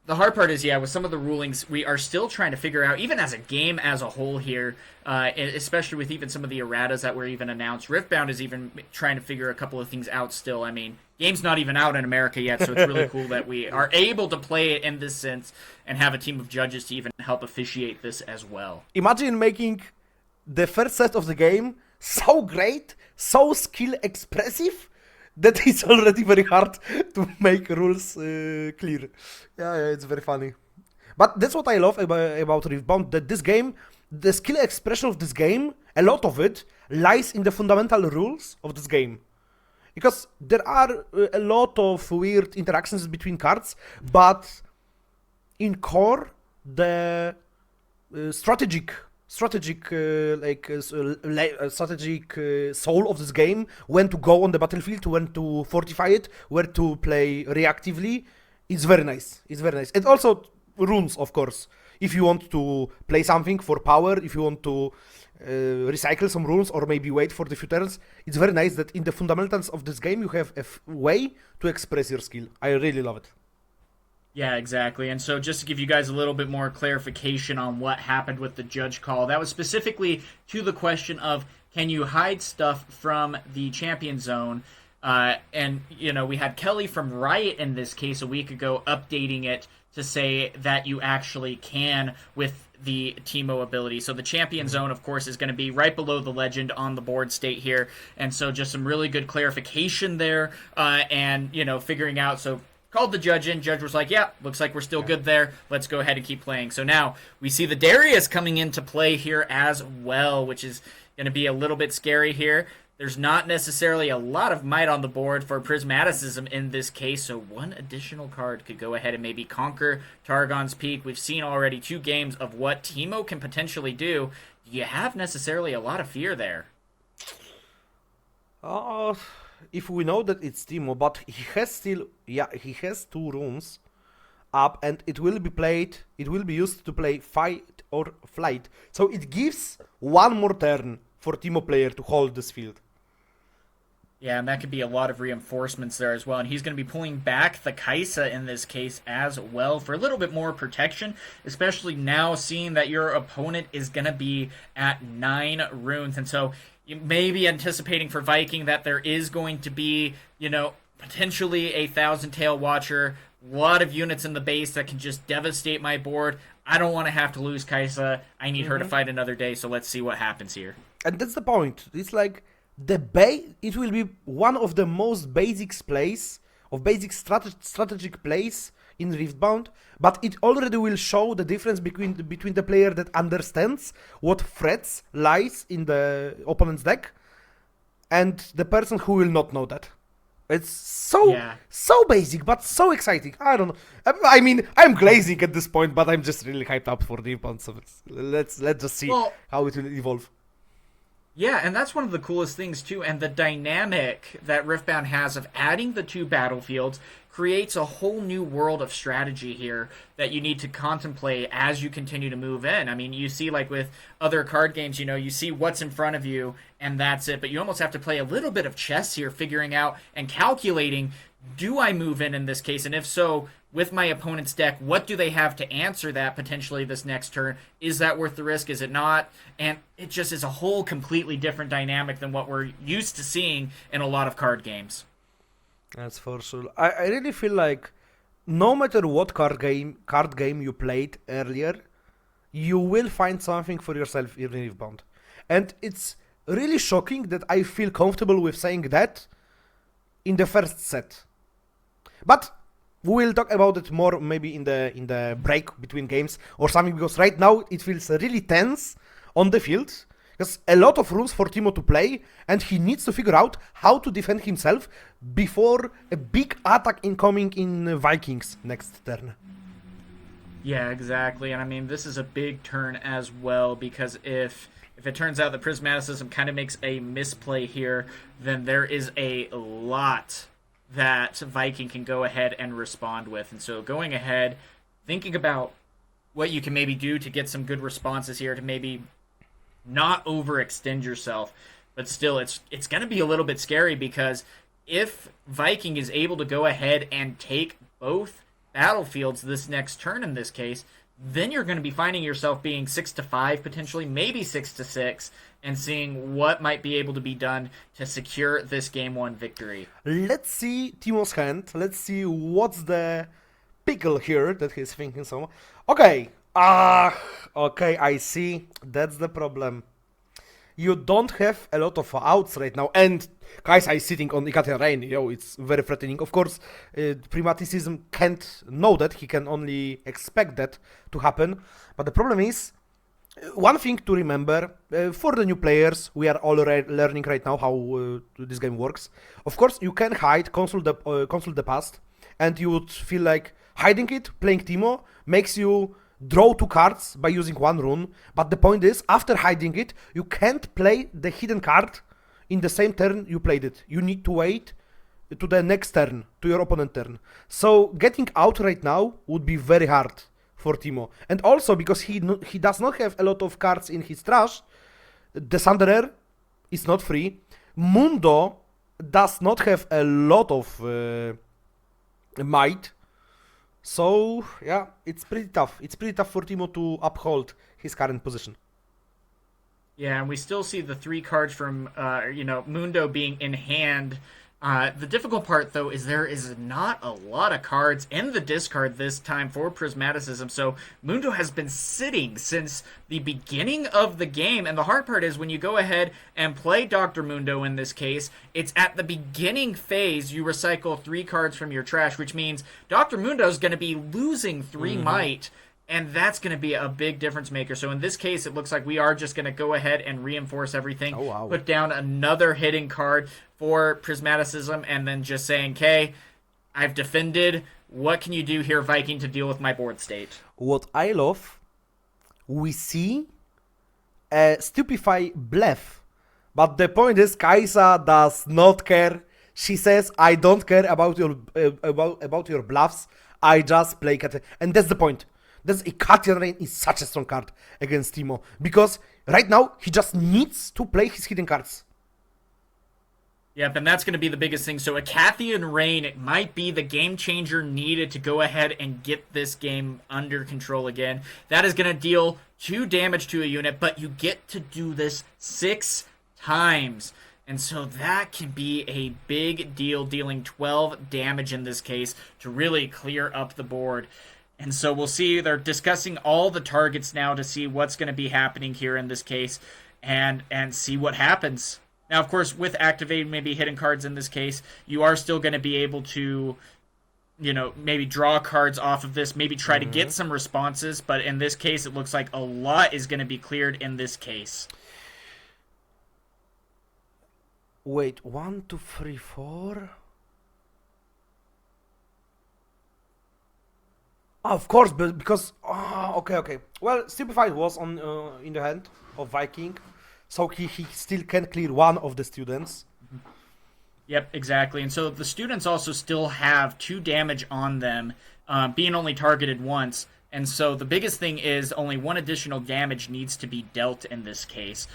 the hard part is, with some of the rulings, we are still trying to figure out, even as a game as a whole here, especially with even some of the erratas that were even announced. Riftbound is even trying to figure a couple of things out still. I mean, game's not even out in America yet, so it's really cool that we are able to play it in this sense and have a team of judges to even help officiate this as well. Imagine making the first set of the game so great, so skill expressive, that it's already very hard to make rules clear. Yeah, it's very funny. But that's what I love about Riftbound, that this game, the skill expression of this game, a lot of it lies in the fundamental rules of this game. Because there are a lot of weird interactions between cards, but in core, the strategic soul of this game, when to go on the battlefield, when to fortify it, where to play reactively, is very nice. It's very nice. And also runes, of course. if you want to play something for power, if you want to recycle some runes or maybe wait for the few turns, it's very nice that in the fundamentals of this game you have a way to express your skill. I really love it. Yeah, exactly. And so just to give you guys a little bit more clarification on what happened with the judge call, that was specifically to the question of, can you hide stuff from the champion zone? And, we had Kelly from Riot in this case a week ago updating it to say that you actually can with the TEEMO ability. So the champion zone, of course, is going to be right below the legend on the board state here. And so just some really good clarification there and, figuring out. So called the judge in. Judge was like, yeah, looks like we're still good there. Let's go ahead and keep playing. So now we see the Darius coming into play here as well, which is going to be a little bit scary here. There's not necessarily a lot of might on the board for Prismaticism in this case, so one additional card could go ahead and maybe conquer Targon's Peak. We've seen already 2 games of what TEEMO can potentially do. Do you have necessarily a lot of fear there? If we know that it's TEEMO, but he has 2 runes up, and it will be used to play fight or flight. So it gives 1 more turn for TEEMO player to hold this field. Yeah, and that could be a lot of reinforcements there as well. And he's going to be pulling back the Kaisa in this case as well for a little bit more protection, especially now seeing that your opponent is going to be at 9 runes. And so you may be anticipating for Viking that there is going to be, potentially a 1,000-tail Watcher, a lot of units in the base that can just devastate my board. I don't want to have to lose Kaisa. I need her to fight another day, so let's see what happens here. And that's the point. It's like it will be one of the most basic strategic plays in Riftbound, but it already will show the difference between the player that understands what threats lies in the opponent's deck and the person who will not know that. It's so basic, but so exciting. I don't know. I mean, I'm glazing at this point, but I'm just really hyped up for Riftbound. So let's just see how it will evolve. Yeah, and that's one of the coolest things, too, and the dynamic that Riftbound has of adding the 2 battlefields creates a whole new world of strategy here that you need to contemplate as you continue to move in. I mean, you see, like with other card games, you see what's in front of you, and that's it, but you almost have to play a little bit of chess here, figuring out and calculating, do I move in this case, and if so, with my opponent's deck, what do they have to answer that potentially this next turn? Is that worth the risk? Is it not? And it just is a whole completely different dynamic than what we're used to seeing in a lot of card games. That's for sure. I really feel like no matter what card game you played earlier, you will find something for yourself in Riftbound. And it's really shocking that I feel comfortable with saying that in the first set. But we will talk about it more maybe in the break between games or something, because right now it feels really tense on the field. There's a lot of rules for TEEMO to play, and he needs to figure out how to defend himself before a big attack incoming in Vikings next turn. Yeah, exactly. And I mean, this is a big turn as well, because if it turns out that Prismaticism kind of makes a misplay here, then there is a lot that Viking can go ahead and respond with. And so going ahead, thinking about what you can maybe do to get some good responses here, to maybe not overextend yourself, but still it's going to be a little bit scary, because if Viking is able to go ahead and take both battlefields this next turn in this case, then you're going to be finding yourself being 6-5, potentially maybe 6-6, and seeing what might be able to be done to secure this game 1 victory. Let's see TEEMO's hand. Let's see what's the pickle here that he's thinking. So, okay, I see. That's the problem. You don't have a lot of outs right now, and Kaisa is sitting on Ikater Rain. It's very threatening. Of course, Prismaticism can't know that. He can only expect that to happen. But the problem is, one thing to remember, for the new players, we are all learning right now how this game works. Of course, you can hide, consult the past, and you would feel like hiding it, playing TEEMO, makes you draw 2 cards by using 1 rune. But the point is, after hiding it, you can't play the hidden card in the same turn you played it. You need to wait to the next turn, to your opponent's turn. So getting out right now would be very hard for TEEMO. And also because he does not have a lot of cards in his trash, the Thunderer is not free. Mundo does not have a lot of might. So, yeah, it's pretty tough. It's pretty tough for TEEMO to uphold his current position. Yeah, and we still see the 3 cards from, Mundo being in hand. The difficult part, though, is there is not a lot of cards in the discard this time for Prismaticism. So Mundo has been sitting since the beginning of the game. And the hard part is when you go ahead and play Dr. Mundo in this case, it's at the beginning phase you recycle 3 cards from your trash, which means Dr. Mundo is going to be losing 3 might. And that's going to be a big difference maker. So in this case, it looks like we are just going to go ahead and reinforce everything. Oh, wow. Put down another hitting card for Prismaticism, and then just saying, okay, I've defended. What can you do here, Viking, to deal with my board state? What I love, we see a Stupefy bluff. But the point is, Kaisa does not care. She says, I don't care about your bluffs. I just play Cat. And that's the point. Catian Rain is such a strong card against TEEMO. Because right now, he just needs to play his hidden cards. Yep, and that's going to be the biggest thing. So a Cathian Rain, it might be the game changer needed to go ahead and get this game under control again. That is going to deal 2 damage to a unit, but you get to do this 6 times. And so that can be a big deal, dealing 12 damage in this case to really clear up the board. And so we'll see, they're discussing all the targets now to see what's going to be happening here in this case and see what happens. Now, of course, with activating maybe hidden cards in this case, you are still going to be able to, maybe draw cards off of this, maybe try to get some responses. But in this case, it looks like a lot is going to be cleared in this case. Wait, 1, 2, 3, 4... Of course, but because okay. Well, Stupefy was on in the hand of Viking, so he still can clear one of the students. Yep, exactly. And so the students also still have 2 damage on them, being only targeted once. And so the biggest thing is only 1 additional damage needs to be dealt in this case,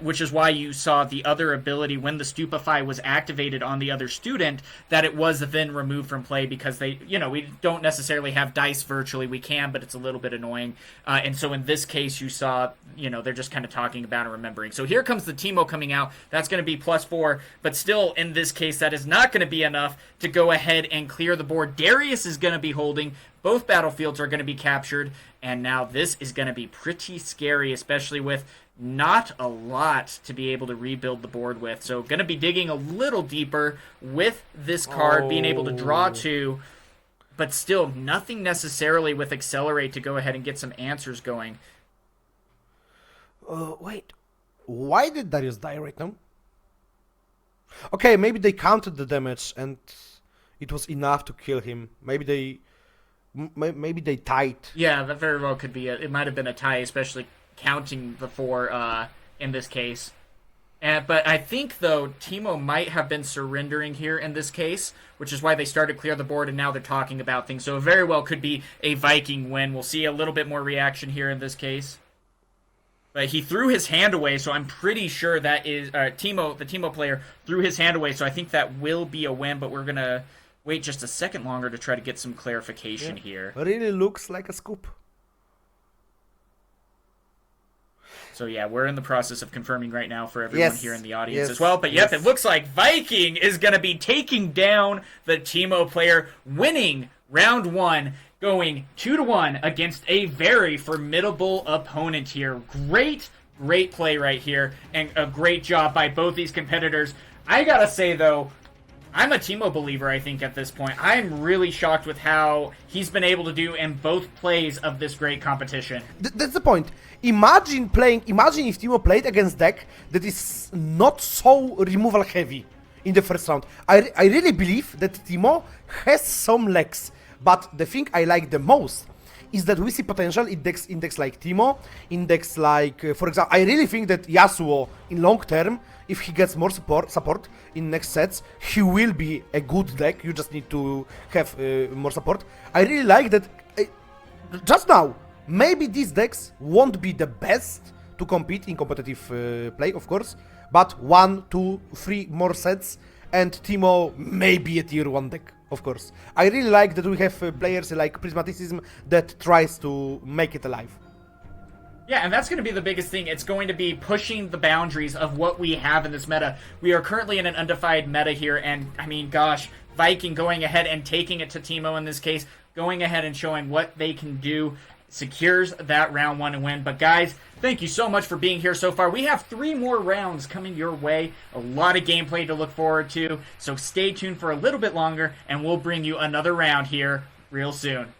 which is why you saw the other ability when the Stupefy was activated on the other student, that it was then removed from play because they, we don't necessarily have dice virtually. We can, but it's a little bit annoying. And so in this case, you saw, they're just kind of talking about and remembering. So here comes the TEEMO coming out. That's going to be +4, but still in this case, that is not going to be enough to go ahead and clear the board. Darius is going to be holding. Both battlefields are going to be captured, and now this is going to be pretty scary, especially with not a lot to be able to rebuild the board with. So going to be digging a little deeper with this card, being able to draw 2, but still nothing necessarily with Accelerate to go ahead and get some answers going. Wait, why did Darius die right now? Okay, maybe they counted the damage, and it was enough to kill him. Maybe they tied. Yeah, that very well could be it. It might have been a tie, especially counting the 4 in this case. But I think, though, TEEMO might have been surrendering here in this case, which is why they started to clear the board, and now they're talking about things. So it very well could be a Viking win. We'll see a little bit more reaction here in this case. But he threw his hand away, so I'm pretty sure that is the TEEMO player threw his hand away, so I think that will be a win, but we're going to wait just a second longer to try to get some clarification here. Really looks like a scoop. So yeah, we're in the process of confirming right now for everyone here in the audience as well. But yep, it looks like Viking is going to be taking down the TEEMO player, winning round 1, going 2-1 against a very formidable opponent here. Great play right here, and a great job by both these competitors. I gotta say, though, I'm a TEEMO believer, I think, at this point. I'm really shocked with how he's been able to do in both plays of this great competition. That's the point. Imagine if TEEMO played against deck that is not so removal heavy in the first round. I really believe that TEEMO has some legs, but the thing I like the most is that we see potential in decks like TEEMO, in decks like, for example, I really think that Yasuo in long term, if he gets more support in next sets, he will be a good deck. You just need to have more support. I really like that just now, maybe these decks won't be the best to compete in competitive play, of course, but 1, 2, 3 more sets, and TEEMO may be a tier 1 deck, of course. I really like that we have players like Prismatism that tries to make it alive. Yeah, and that's going to be the biggest thing. It's going to be pushing the boundaries of what we have in this meta. We are currently in an undefined meta here, and I mean, gosh, Viking going ahead and taking it to TEEMO in this case, going ahead and showing what they can do, secures that round 1 win. But guys, thank you so much for being here so far. We have 3 more rounds coming your way, a lot of gameplay to look forward to, so stay tuned for a little bit longer, and we'll bring you another round here real soon.